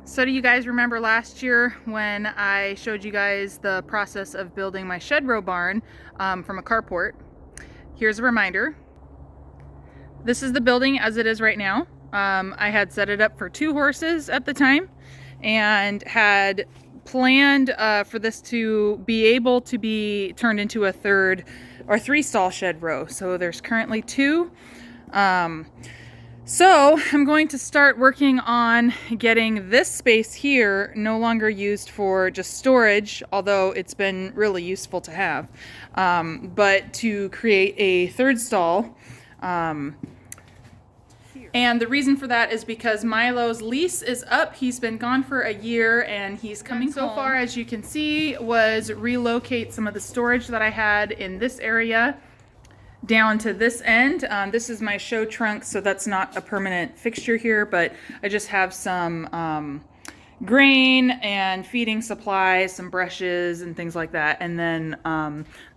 So do you guys remember last year when I showed you guys the process of building my Shedrow barn from a carport? Here's a reminder. This is the building as it is right now. I had set it up for 2 horses at the time and had planned for this to be able to be turned into a 3rd or 3 stall Shedrow. So there's currently 2. So I'm going to start working on getting this space here no longer used for just storage, although it's been really useful to have, but to create a 3rd stall. And the reason for that is because Milo's lease is up. He's been gone for a year and he's coming home. So far, as you can see, was relocate some of the storage that I had in this area down to this end. This is my show trunk, so that's not a permanent fixture here, but I just have some grain and feeding supplies, some brushes and things like that. And then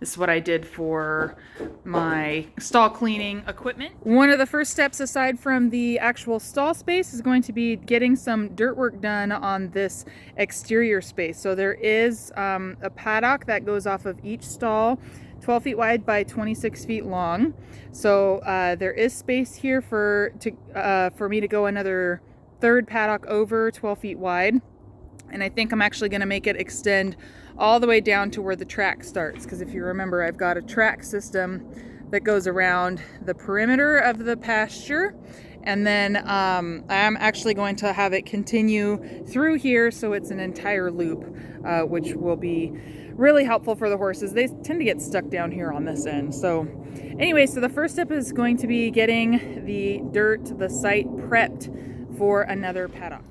this is what I did for my stall cleaning equipment. One of the first steps aside from the actual stall space is going to be getting some dirt work done on this exterior space. So there is a paddock that goes off of each stall, 12 feet wide by 26 feet long. So there is space here for me to go another 3rd paddock over 12 feet wide. And I think I'm actually going to make it extend all the way down to where the track starts. Because if you remember, I've got a track system that goes around the perimeter of the pasture. And then I'm actually going to have it continue through here so it's an entire loop, which will be really helpful for the horses. They tend to get stuck down here on this end. So anyway, so the first step is going to be getting the dirt, the site prepped for another paddock.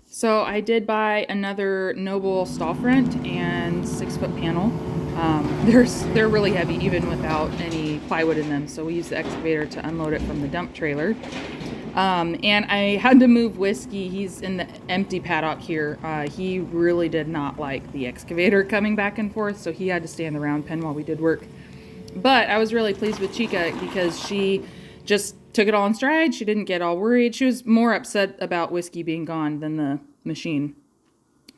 So I did buy another Noble stall front and 6-foot panel. They're really heavy even without any plywood in them. So we used the excavator to unload it from the dump trailer. And I had to move Whiskey. He's in the empty paddock here. He really did not like the excavator coming back and forth, so he had to stay in the round pen while we did work. But I was really pleased with Chica because she just took it all in stride. She didn't get all worried. She was more upset about Whiskey being gone than the machine.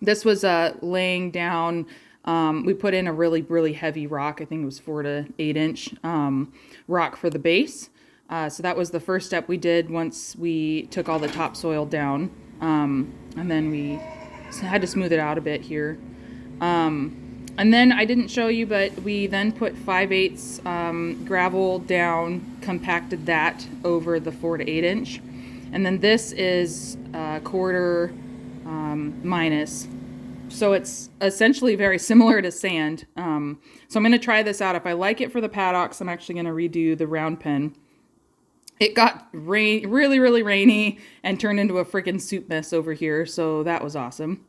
This was laying down. We put in a really heavy rock. I think it was 4 to 8 inch rock for the base. So that was the first step we did once we took all the topsoil down. And then we had to smooth it out a bit here. And then I didn't show you, but we then put 5/8 gravel down, compacted that over the 4 to 8 inch. And then this is quarter minus. So it's essentially very similar to sand. So I'm going to try this out. If I like it for the paddocks, I'm actually going to redo the round pen. It got really rainy and turned into a freaking soup mess over here. So that was awesome.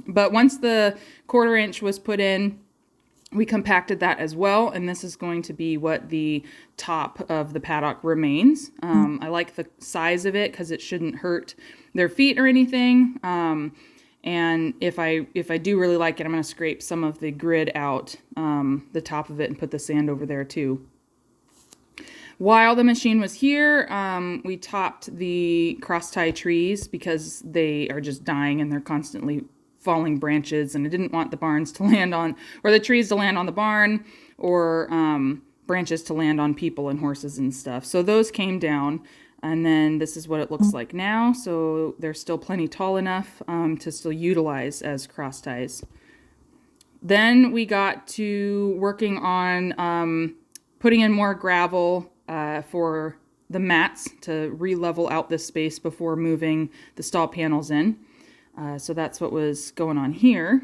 But once the 1/4 inch was put in, we compacted that as well. And this is going to be what the top of the paddock remains. I like the size of it because it shouldn't hurt their feet or anything. And if I do really like it, I'm going to scrape some of the grid out, the top of it, and put the sand over there too. While the machine was here, we topped the cross-tie trees because they are just dying and they're constantly falling branches, and I didn't want the barns to land on, or the trees to land on the barn, or branches to land on people and horses and stuff. So those came down, and then this is what it looks like now. So they're still plenty tall enough to still utilize as cross ties. Then we got to working on putting in more gravel for the mats to re-level out this space before moving the stall panels in. So that's what was going on here.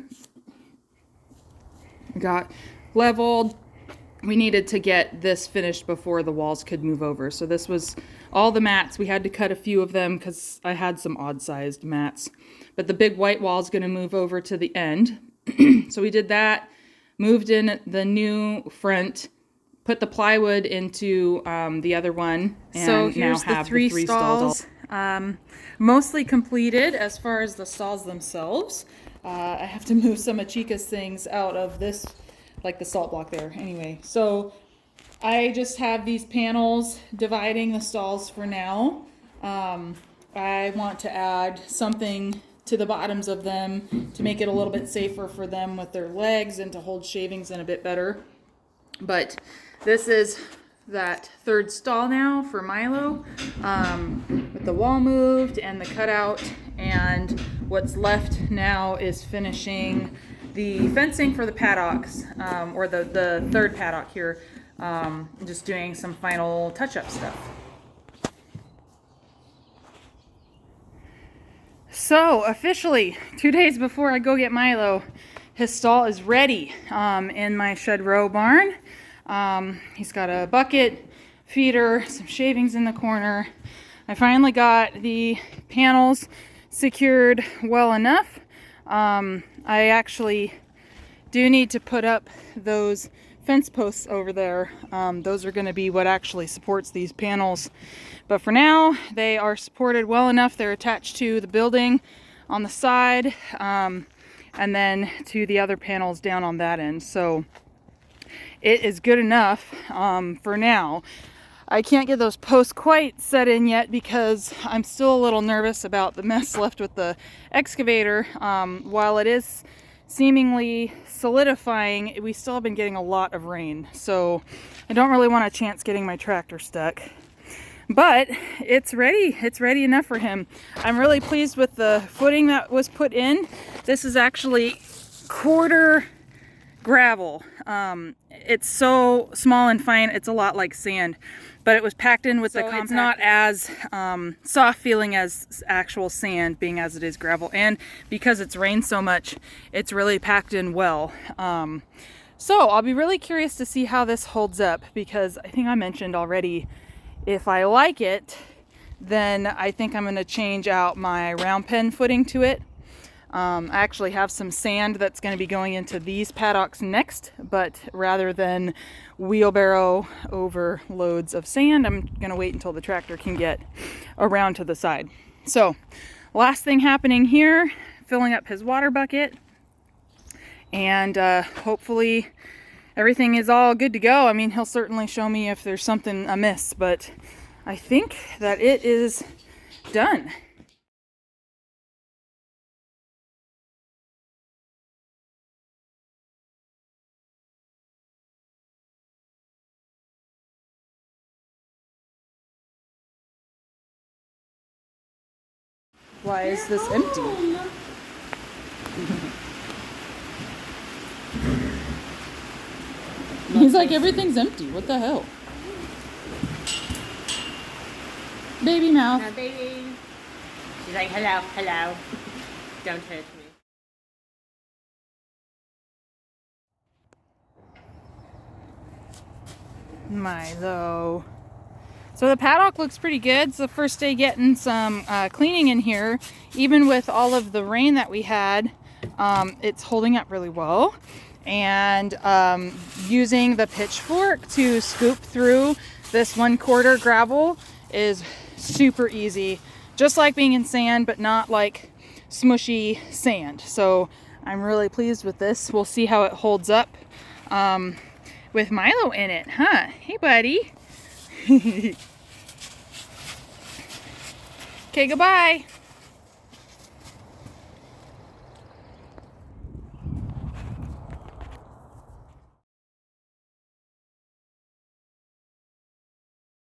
We got leveled. We needed to get this finished before the walls could move over. So this was all the mats. We had to cut a few of them because I had some odd-sized mats. But the big white wall is going to move over to the end. So we did that, moved in the new front put the plywood into the other one, and so here's now have the three stalls. Mostly completed as far as the stalls themselves. I have to move some of Chica's things out of this, like the salt block there. Anyway, so I just have these panels dividing the stalls for now. I want to add something to the bottoms of them to make it a little bit safer for them with their legs and to hold shavings in a bit better. But this is that third stall now for Milo, with the wall moved and the cutout, and what's left now is finishing the fencing for the paddocks, or the third paddock here, just doing some final touch-up stuff. So officially 2 days before I go get Milo, his stall is ready in my Shedrow barn. He's got a bucket, feeder, some shavings in the corner. I finally got the panels secured well enough. I actually do need to put up those fence posts over there. Those are going to be what actually supports these panels. But for now, they are supported well enough. They're attached to the building on the side, and then to the other panels down on that end. So it is good enough for now. I can't get those posts quite set in yet because I'm still a little nervous about the mess left with the excavator. While it is seemingly solidifying, we still have been getting a lot of rain. So I don't really want a chance getting my tractor stuck. But it's ready. It's ready enough for him. I'm really pleased with the footing that was put in. This is actually quarter gravel. It's so small and fine, it's a lot like sand, but it was packed in with the compact. It's not as soft feeling as actual sand, being as it is gravel, and because it's rained so much, it's really packed in well. So I'll be really curious to see how this holds up, because I think I mentioned already, if I like it, then I think I'm going to change out my round pen footing to it. I actually have some sand that's going to be going into these paddocks next, but rather than wheelbarrow overloads of sand, I'm going to wait until the tractor can get around to the side. So, last thing happening here, filling up his water bucket, and hopefully everything is all good to go. I mean, he'll certainly show me if there's something amiss, but I think that it is done. Why is this empty? He's like, everything's empty. What the hell? Baby mouth. No, baby. She's like, hello, hello. Don't touch me. Milo. So the paddock looks pretty good. It's the first day getting some cleaning in here. Even with all of the rain that we had, it's holding up really well. And using the pitchfork to scoop through this 1/4 gravel is super easy. Just like being in sand, but not like smushy sand. So I'm really pleased with this. We'll see how it holds up with Milo in it, huh? Hey, buddy. Okay, goodbye.